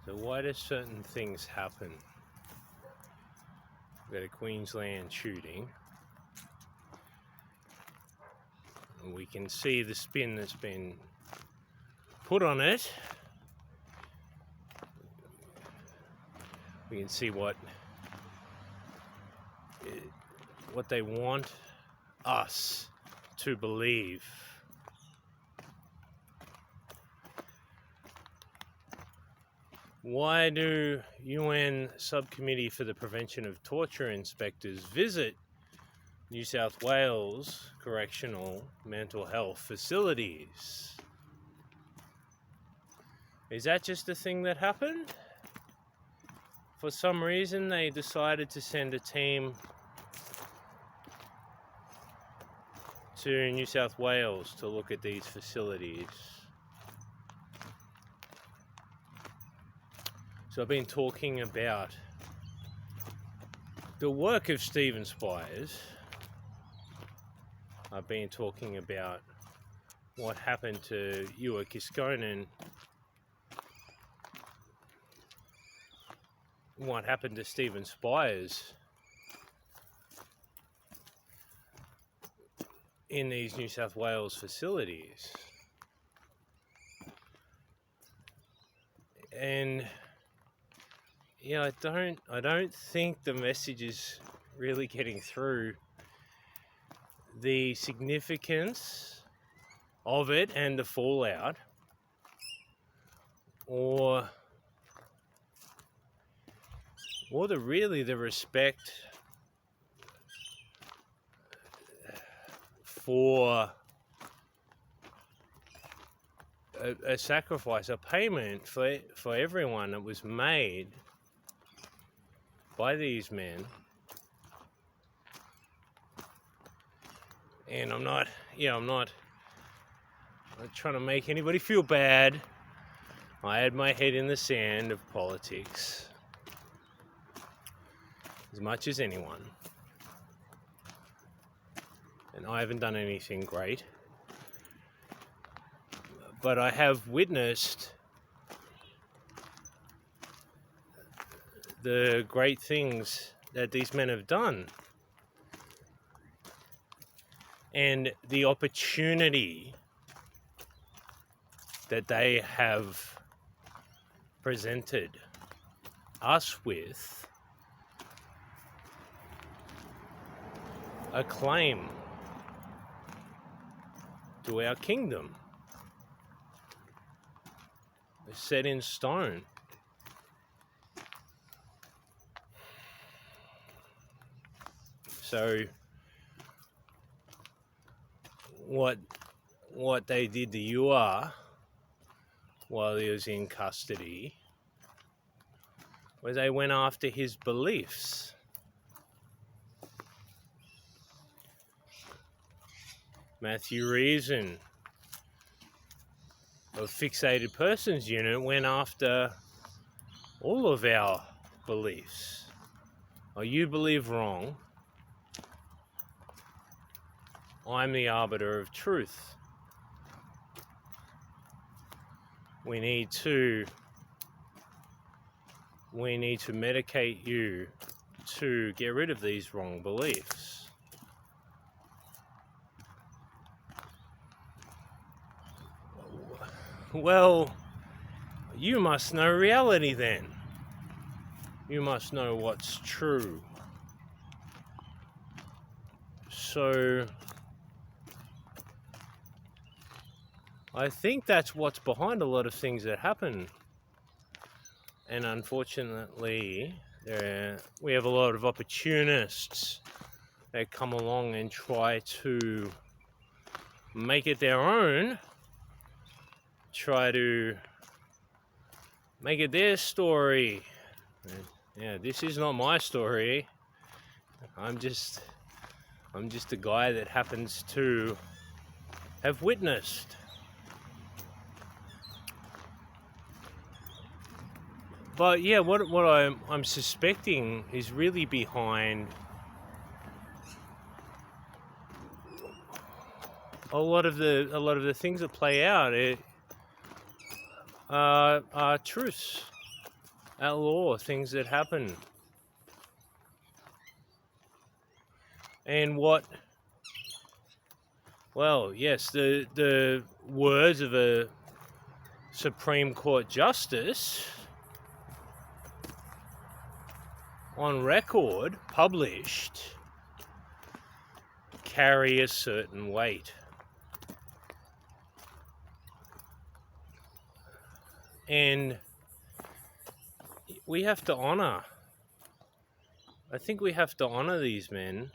So why do certain things happen? We've got a Queensland shooting. And we can see the spin that's been put on it. We can see what they want us to believe. Why do UN Subcommittee for the Prevention of Torture inspectors visit New South Wales correctional mental health facilities? Is that just a thing that happened? For some reason, they decided to send a team to New South Wales to look at these facilities. So I've been talking about the work of Stephen Spires. I've been talking about what happened to Ewa Kiskonen, what happened to Stephen Spires in these New South Wales facilities. And I don't think the message is really getting through the significance of it and the fallout, or the respect for a sacrifice, a payment for everyone that was made by these men. And I'm not trying to make anybody feel bad. I had my head in the sand of politics as much as anyone. And I haven't done anything great. But I have witnessed the great things that these men have done, and the opportunity that they have presented us with a claim to our kingdom set in stone. So what they did to Ewa while he was in custody was they went after his beliefs. Matthew Reason of Fixated Persons Unit went after all of our beliefs. Oh, you believe wrong. I'm the arbiter of truth. We need to medicate you to get rid of these wrong beliefs. Well, you must know reality then. You must know what's true. So I think that's what's behind a lot of things that happen. And unfortunately, we have a lot of opportunists that come along and try to make it their own, try to make it their story. Yeah, this is not my story. I'm just a guy that happens to have witnessed. But yeah, what I'm suspecting is really behind a lot of the things that play out are truths. at law, things that happen. And well, yes, the words of a Supreme Court justice on record, published, carry a certain weight. And we have to honor, I think we have to honor these men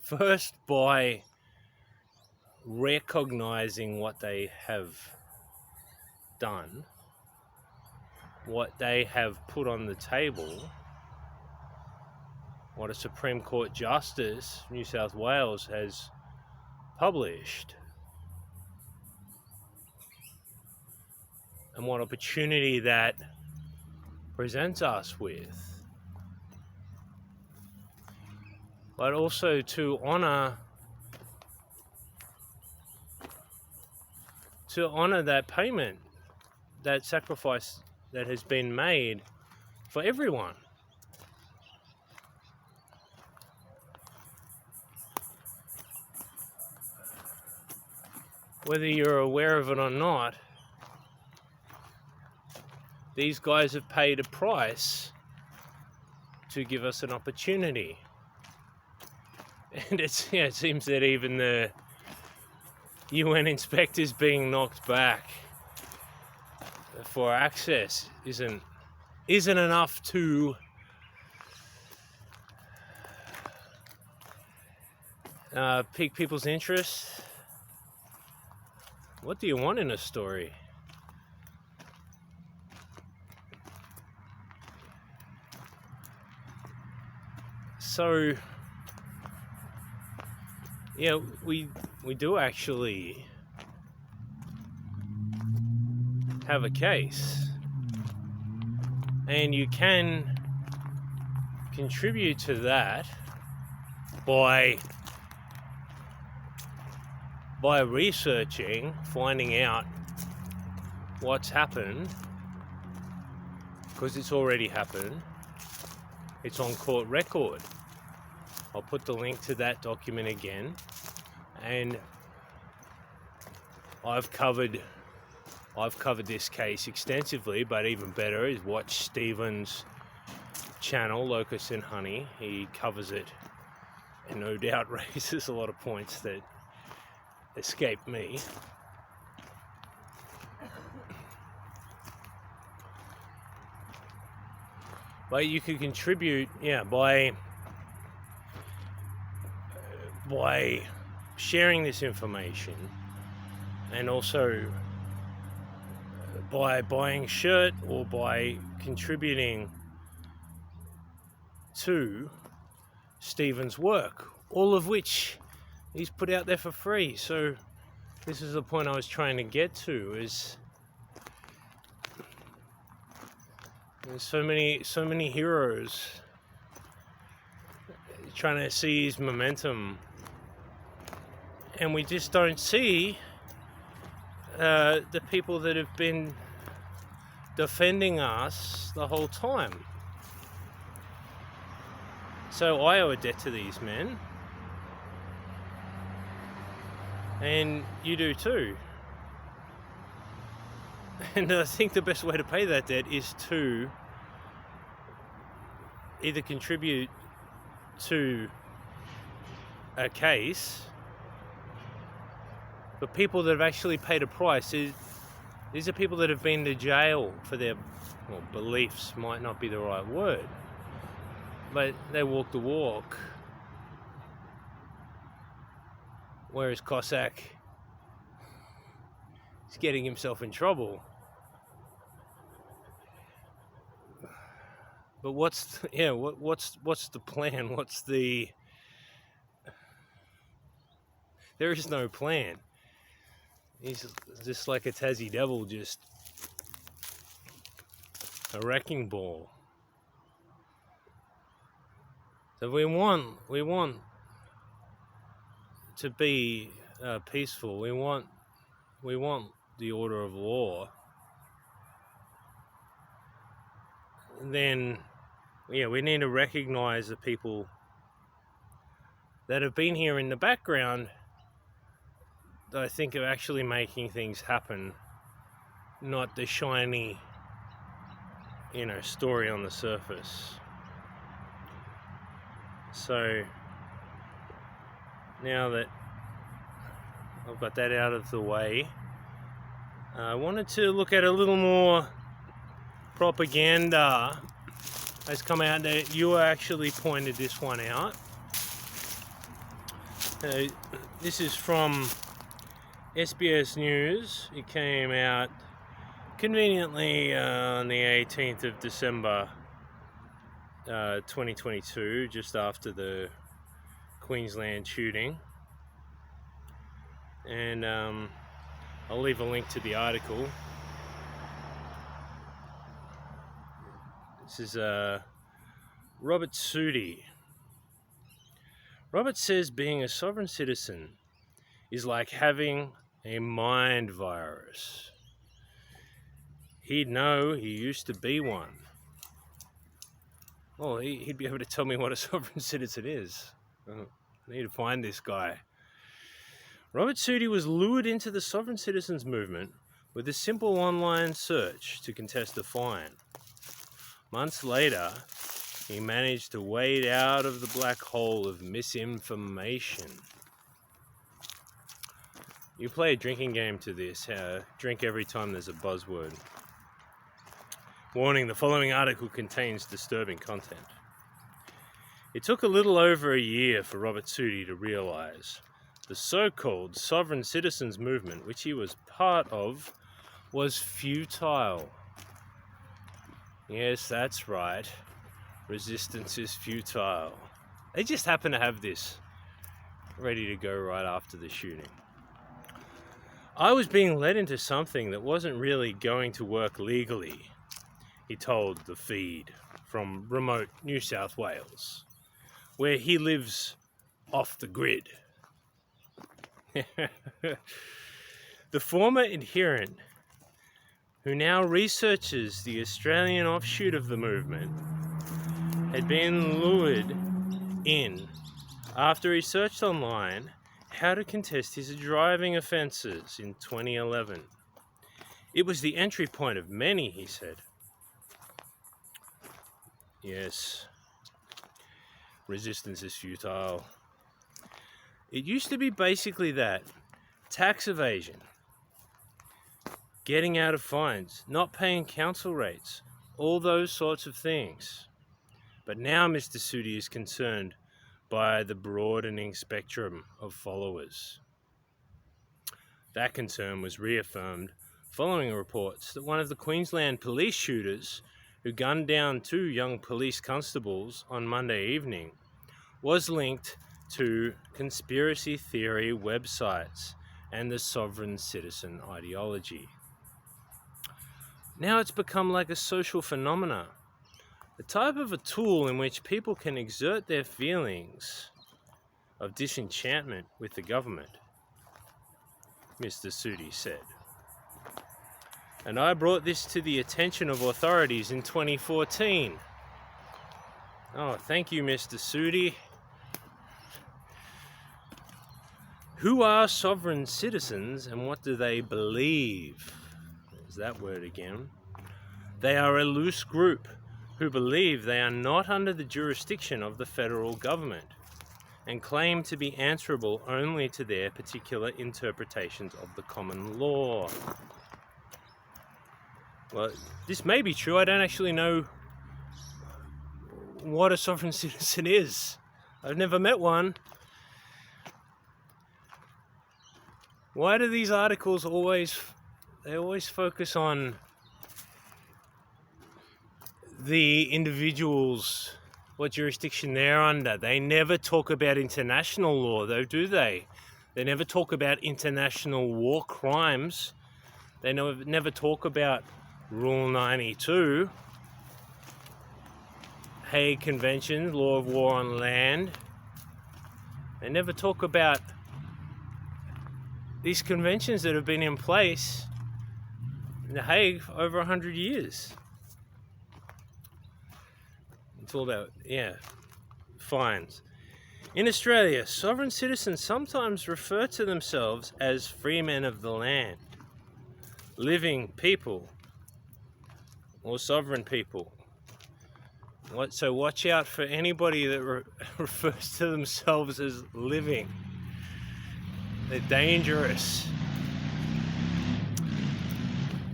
first by recognizing what they have done, what they have put on the table, what a Supreme Court Justice, New South Wales, has published, and what opportunity that presents us with. But also to honor that payment, that sacrifice that has been made for everyone. Whether you're aware of it or not, these guys have paid a price to give us an opportunity. And it seems that even the UN inspectors being knocked back for access isn't enough to pique people's interest. What do you want in a story? So, yeah, we do actually have a case, and you can contribute to that by researching, finding out what's happened, because it's already happened. It's on court record. I'll put the link to that document again, and I've covered this case extensively, but even better is watch Stephen's channel, Locusts and Honey. He covers it and no doubt raises a lot of points that escape me. But you can contribute, by sharing this information, and also by buying a shirt or by contributing to Stephen's work, all of which he's put out there for free. So this is the point I was trying to get to, is there's so many heroes trying to seize momentum, and we just don't see the people that have been defending us the whole time. So I owe a debt to these men, and you do too. And I think the best way to pay that debt is to either contribute to a case, but people that have actually paid a price. These are people that have been to jail for their beliefs, might not be the right word, but they walk the walk. Whereas Cossack is getting himself in trouble. But what's the plan? There is no plan. He's just like a Tassie devil, just a wrecking ball. So we want to be peaceful. We want the order of law. then we need to recognize the people that have been here in the background that I think are actually making things happen, not the shiny, story on the surface. So now that I've got that out of the way, I wanted to look at a little more propaganda has come out. That you actually pointed this one out. This is from SBS News. It came out conveniently on the 18th of December 2022, just after the Queensland shooting. And I'll leave a link to the article. This is Robert Sudi. Robert says being a sovereign citizen is like having a mind virus. He'd know, he used to be one. Well, he'd be able to tell me what a sovereign citizen is. I need to find this guy. Robert Sudi was lured into the sovereign citizens movement with a simple online search to contest a fine. Months later, he managed to wade out of the black hole of misinformation. You play a drinking game to this. Drink every time there's a buzzword. Warning, the following article contains disturbing content. It took a little over a year for Robert Sudi to realise the so-called sovereign citizens movement, which he was part of, was futile. Yes, that's right. Resistance is futile. They just happen to have this ready to go right after the shooting. I was being led into something that wasn't really going to work legally, he told the feed from remote New South Wales, where he lives off the grid. The former adherent, who now researches the Australian offshoot of the movement, had been lured in after he searched online how to contest his driving offences in 2011. It was the entry point of many, he said. Yes, resistance is futile. It used to be basically that: tax evasion, getting out of fines, not paying council rates, all those sorts of things. But now Mr. Sudi is concerned by the broadening spectrum of followers. That concern was reaffirmed following reports that one of the Queensland police shooters who gunned down 2 young police constables on Monday evening was linked to conspiracy theory websites and the sovereign citizen ideology. Now it's become like a social phenomena, the type of a tool in which people can exert their feelings of disenchantment with the government, Mr. Sudi said. And I brought this to the attention of authorities in 2014. Oh, thank you, Mr. Sudi. Who are sovereign citizens and what do they believe? There's that word again. They are a loose group who believe they are not under the jurisdiction of the federal government and claim to be answerable only to their particular interpretations of the common law. Well, this may be true. I don't actually know what a sovereign citizen is. I've never met one. Why do these articles always focus on the individuals, what jurisdiction they're under? They never talk about international law, though, do they? They never talk about international war crimes. They never talk about Rule 92, Hague Convention, law of war on land. They never talk about these conventions that have been in place in The Hague for over 100 years. It's all about, fines. In Australia, sovereign citizens sometimes refer to themselves as free men of the land, living people, or sovereign people. So watch out for anybody that refers to themselves as living. They're dangerous.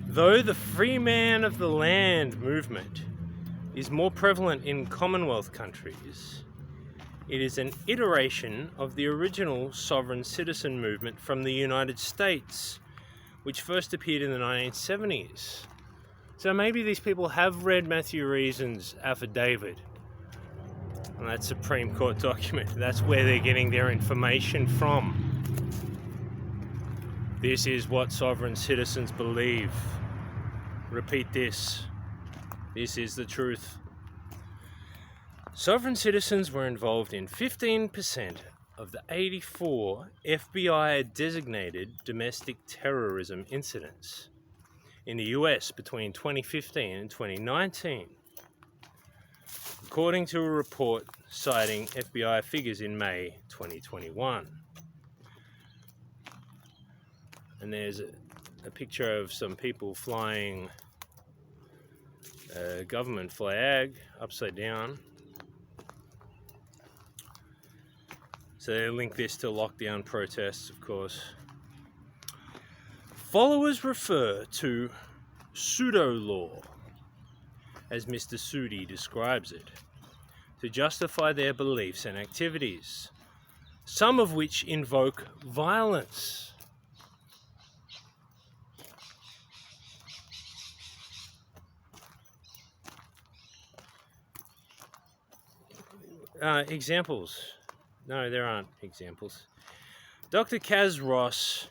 Though the free man of the land movement is more prevalent in Commonwealth countries, it is an iteration of the original sovereign citizen movement from the United States, which first appeared in the 1970s. So maybe these people have read Matthew Reason's affidavit, and that Supreme Court document. That's where they're getting their information from. This is what sovereign citizens believe. Repeat this. This is the truth. Sovereign citizens were involved in 15% of the 84 FBI-designated domestic terrorism incidents in the US between 2015 and 2019, according to a report citing FBI figures in May 2021. And there's a picture of some people flying a government flag upside down. So they link this to lockdown protests, of course. Followers refer to pseudo-law, as Mr. Sudi describes it, to justify their beliefs and activities, some of which invoke violence. Examples. No, there aren't examples. Dr. Kaz Ross,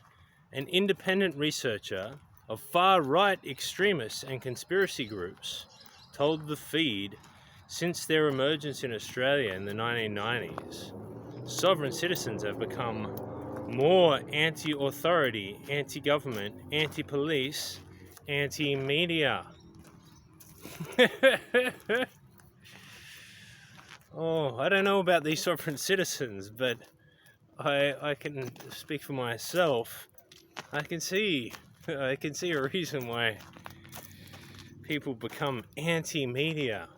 an independent researcher of far-right extremists and conspiracy groups, told the feed, since their emergence in Australia in the 1990s, sovereign citizens have become more anti-authority, anti-government, anti-police, anti-media. Oh, I don't know about these sovereign citizens, but I can speak for myself. I can see a reason why people become anti-media.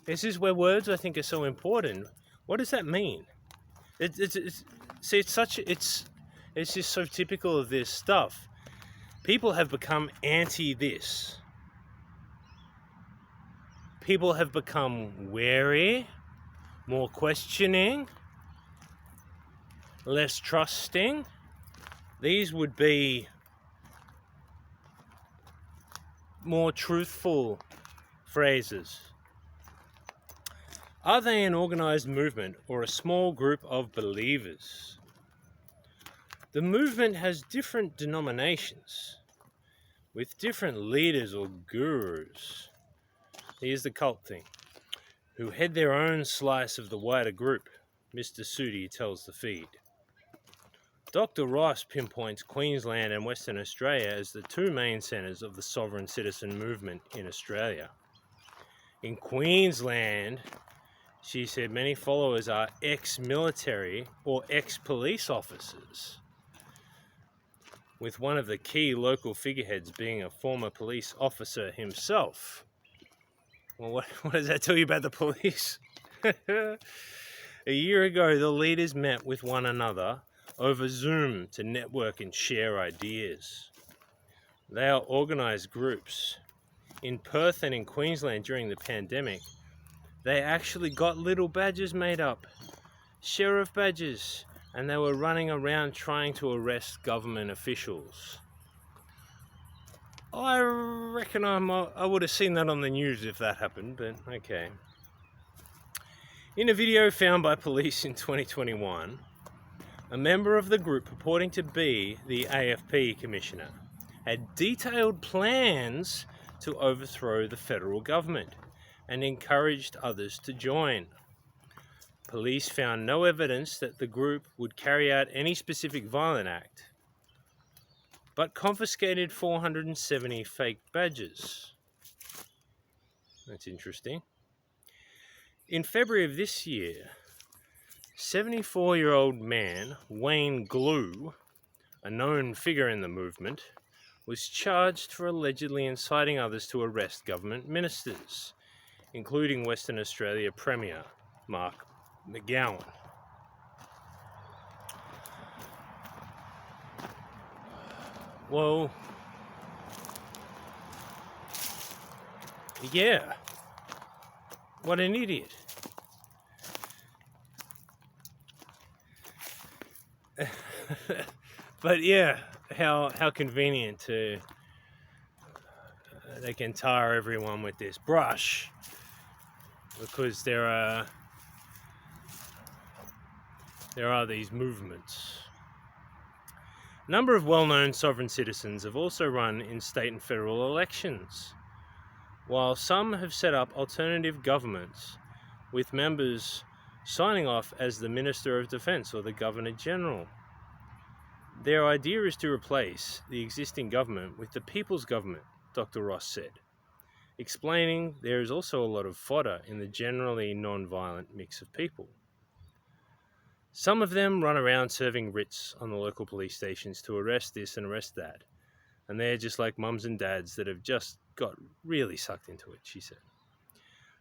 This is where words, I think, are so important. What does that mean? It's just so typical of this stuff. People have become anti-this. People have become wary, more questioning, less trusting. These would be more truthful phrases. Are they an organized movement or a small group of believers? The movement has different denominations with different leaders or gurus. Here's the cult thing, who head their own slice of the wider group, Mr. Sudi tells the feed. Dr. Ross pinpoints Queensland and Western Australia as the two main centres of the sovereign citizen movement in Australia. In Queensland, she said many followers are ex-military or ex-police officers, with one of the key local figureheads being a former police officer himself. Well, what does that tell you about the police? A year ago, the leaders met with one another over Zoom to network and share ideas. They are organised groups. In Perth and in Queensland during the pandemic, they actually got little badges made up, sheriff badges, and they were running around trying to arrest government officials. I reckon I would have seen that on the news if that happened, but okay. In a video found by police in 2021, a member of the group purporting to be the AFP commissioner had detailed plans to overthrow the federal government and encouraged others to join. Police found no evidence that the group would carry out any specific violent act, but confiscated 470 fake badges. That's interesting. In February of this year, 74-year-old man Wayne Glue, a known figure in the movement, was charged for allegedly inciting others to arrest government ministers, including Western Australia Premier Mark McGowan. Well, yeah, what an idiot. But yeah, how convenient to they can tar everyone with this brush, because there are these movements. A number of well-known sovereign citizens have also run in state and federal elections, while some have set up alternative governments with members signing off as the Minister of Defence or the Governor-General. Their idea is to replace the existing government with the People's Government, Dr. Ross said, explaining there is also a lot of fodder in the generally non-violent mix of people. Some of them run around serving writs on the local police stations to arrest this and arrest that, and they're just like mums and dads that have just got really sucked into it, she said.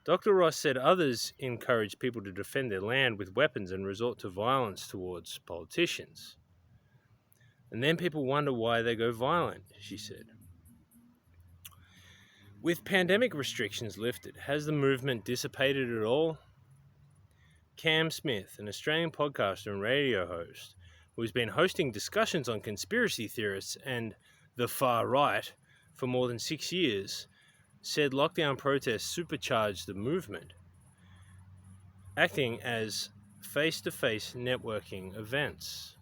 Dr. Ross said others encourage people to defend their land with weapons and resort to violence towards politicians. And then people wonder why they go violent, she said. With pandemic restrictions lifted, has the movement dissipated at all? Cam Smith, an Australian podcaster and radio host who has been hosting discussions on conspiracy theorists and the far right for more than 6 years, said lockdown protests supercharged the movement, acting as face-to-face networking events.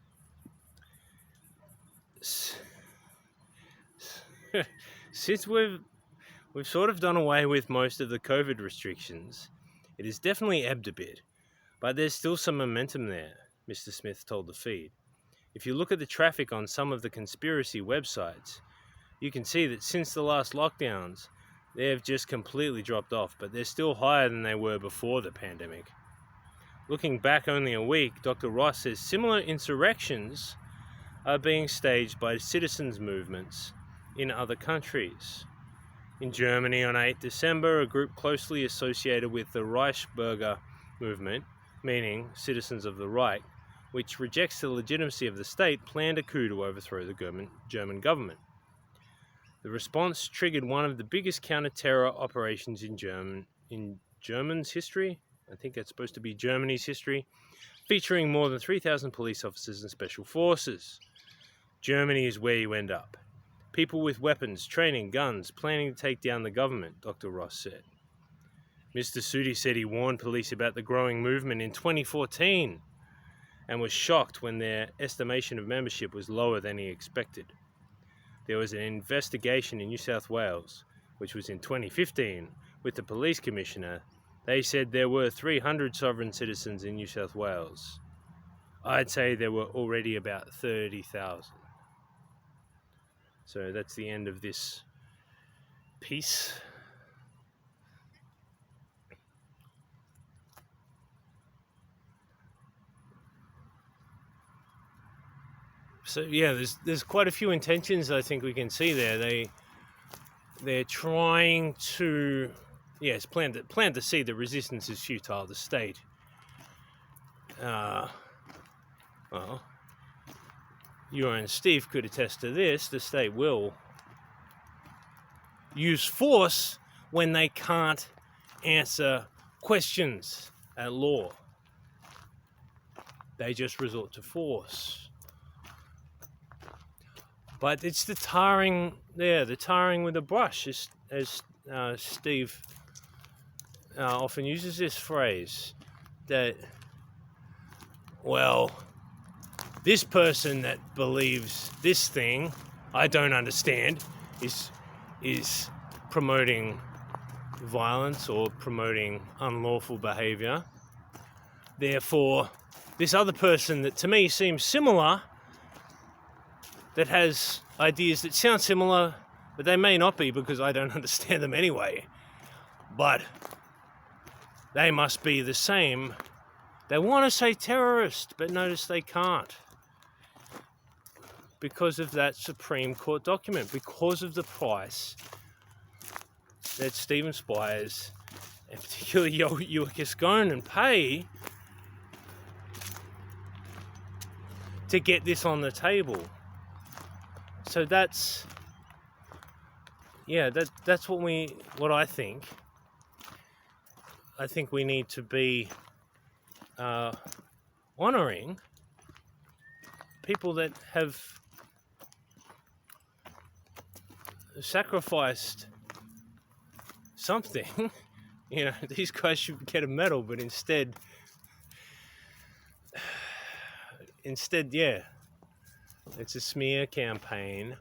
Since we've sort of done away with most of the COVID restrictions, it has definitely ebbed a bit, but there's still some momentum there, Mr. Smith told the feed. If you look at the traffic on some of the conspiracy websites, you can see that since the last lockdowns, they have just completely dropped off, but they're still higher than they were before the pandemic. Looking back only a week, Dr. Ross says similar insurrections are being staged by citizens' movements in other countries. In Germany on 8 December, a group closely associated with the Reichsbürger movement, meaning citizens of the right, which rejects the legitimacy of the state, planned a coup to overthrow the German government. The response triggered one of the biggest counter-terror operations in Germany's history. I think that's supposed to be Germany's history, featuring more than 3,000 police officers and special forces. Germany is where you end up. People with weapons, training, guns, planning to take down the government, Dr. Ross said. Mr. Sudi said he warned police about the growing movement in 2014 and was shocked when their estimation of membership was lower than he expected. There was an investigation in New South Wales, which was in 2015, with the police commissioner. They said there were 300 sovereign citizens in New South Wales. I'd say there were already about 30,000. So that's the end of this piece. So yeah, there's quite a few intentions I think we can see there. They're trying to, it's planned to see the resistance is futile. The state, well, you and Steve could attest to this. The state will use force when they can't answer questions at law. They just resort to force. But it's the tarring with a brush, as Steve often uses this phrase, that, well, this person that believes this thing, I don't understand, is promoting violence or promoting unlawful behavior. Therefore, this other person that to me seems similar, that has ideas that sound similar, but they may not be because I don't understand them anyway. But they must be the same. They want to say terrorist, but notice they can't. Because of that Supreme Court document, because of the price that Stephen Spires, and particularly Ulrich Gonen, pay to get this on the table. So that's what I think. I think we need to be honouring people that have sacrificed something. You know, these guys should get a medal, but instead, yeah, it's a smear campaign,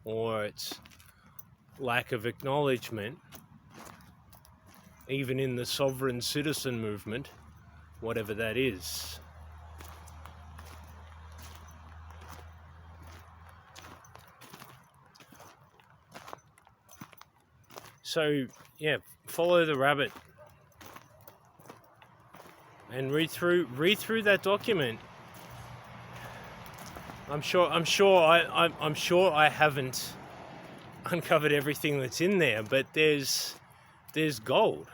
or it's lack of acknowledgement, even in the sovereign citizen movement, whatever that is. So, yeah, follow the rabbit and read through that document. I'm sure I haven't uncovered everything that's in there, but there's gold,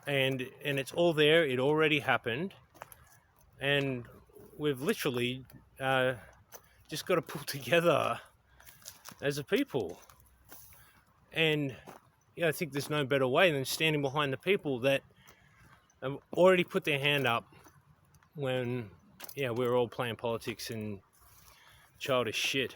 and it's all there. It already happened, and we've literally just got to pull together as a people. And yeah, I think there's no better way than standing behind the people that have already put their hand up when we were all playing politics and childish shit.